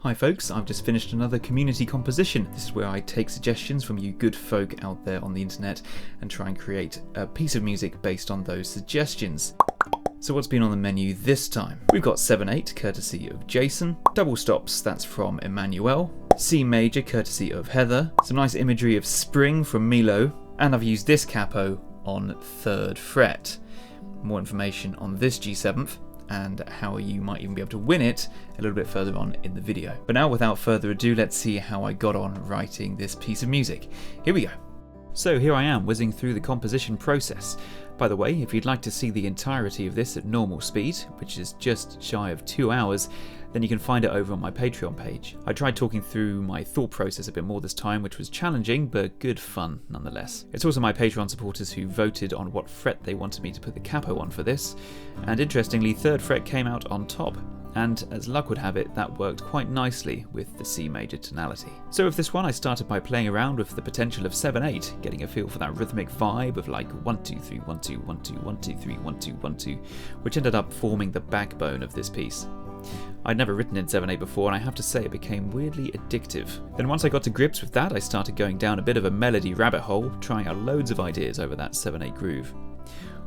Hi folks, I've just finished another community composition. This is where I take suggestions from you good folk out there on the internet and try and create a piece of music based on those suggestions. So what's been on the menu this time? We've got 7/8 courtesy of Jason, double stops, that's from Emmanuel, C major courtesy of Heather, some nice imagery of spring from Milo, and I've used this capo on 3rd fret. More information on this G7th and how you might even be able to win it a little bit further on in the video. But now, without further ado, let's see how I got on writing this piece of music. Here we go. So here I am, whizzing through the composition process. By the way, if you'd like to see the entirety of this at normal speed, which is just shy of 2 hours, then you can find it over on my Patreon page. I tried talking through my thought process a bit more this time, which was challenging, but good fun nonetheless. It's also my Patreon supporters who voted on what fret they wanted me to put the capo on for this, and interestingly, 3rd fret came out on top. And as luck would have it, that worked quite nicely with the C major tonality. So with this one, I started by playing around with the potential of 7/8, getting a feel for that rhythmic vibe of like 1 2 3 1 2 1 2 1 2 3 1 2 1 2, which ended up forming the backbone of this piece. I'd never written in 7/8 before, and I have to say it became weirdly addictive. Then once I got to grips with that, I started going down a bit of a melody rabbit hole, trying out loads of ideas over that 7/8 groove.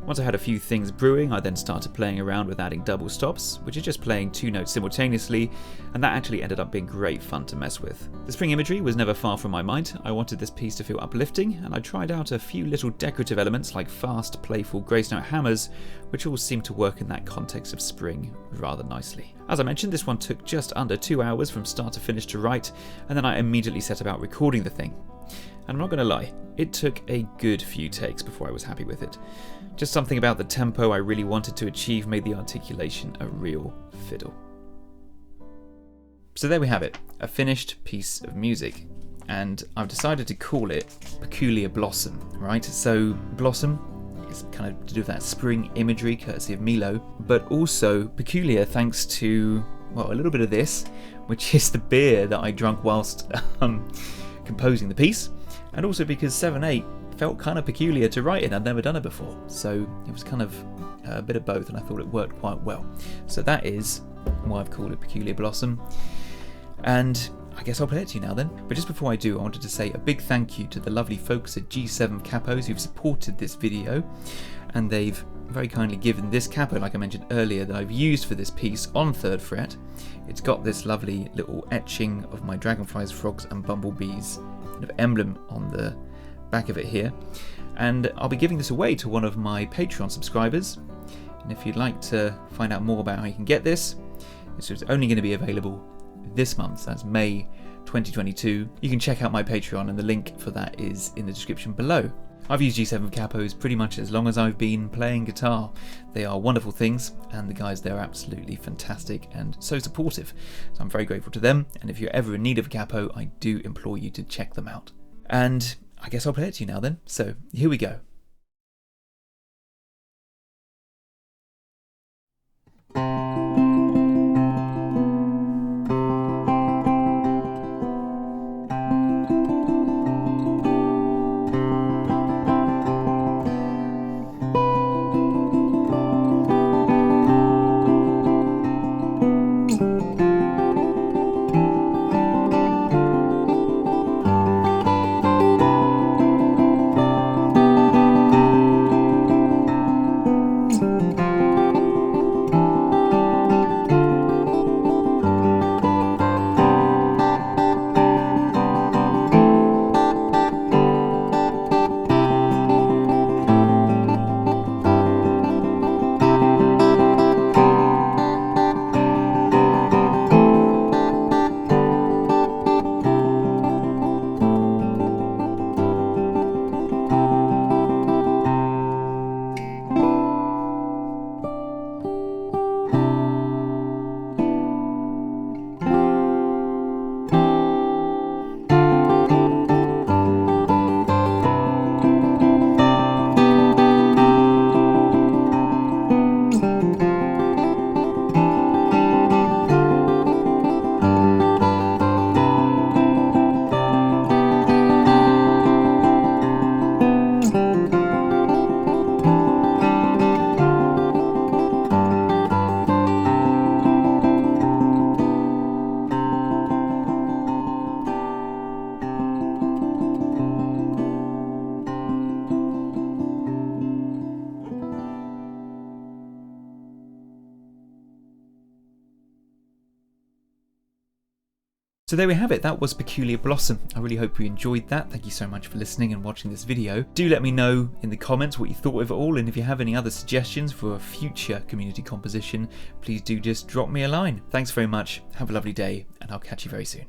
Once I had a few things brewing, I then started playing around with adding double stops, which is just playing 2 notes simultaneously, and that actually ended up being great fun to mess with. The spring imagery was never far from my mind. I wanted this piece to feel uplifting, and I tried out a few little decorative elements like fast, playful grace note hammers, which all seemed to work in that context of spring rather nicely. As I mentioned, this one took just under 2 hours from start to finish to write, and then I immediately set about recording the thing. And I'm not going to lie, it took a good few takes before I was happy with it. Just something about the tempo I really wanted to achieve made the articulation a real fiddle. So there we have it, a finished piece of music. And I've decided to call it Peculiar Blossom, right? So Blossom is kind of to do with that spring imagery courtesy of Milo, but also peculiar thanks to, well, a little bit of this, which is the beer that I drank whilst composing the piece, and also because 7/8 felt kind of peculiar to write in. I'd never done it before, so it was kind of a bit of both, and I thought it worked quite well. So that is why I've called it Peculiar Blossom, and I guess I'll play it to you now then. But just before I do, I wanted to say a big thank you to the lovely folks at G7th CAPOS who've supported this video, and they've very kindly given this capo, like I mentioned earlier, that I've used for this piece on 3rd fret. It's got this lovely little etching of my dragonflies, frogs and bumblebees kind of emblem on the back of it here, and I'll be giving this away to one of my Patreon subscribers. And if you'd like to find out more about how you can get this is only going to be available this month, so that's May 2022. You can check out my Patreon, and the link for that is in the description below. I've used G7 CAPOS pretty much as long as I've been playing guitar. They are wonderful things, and the guys there are absolutely fantastic and so supportive. So I'm very grateful to them, and if you're ever in need of a capo, I do implore you to check them out. And I guess I'll play it to you now then. So here we go. So there we have it, that was Peculiar Blossom. I really hope you enjoyed that. Thank you so much for listening and watching this video. Do let me know in the comments what you thought of it all, and if you have any other suggestions for a future community composition, please do just drop me a line. Thanks very much, have a lovely day, and I'll catch you very soon.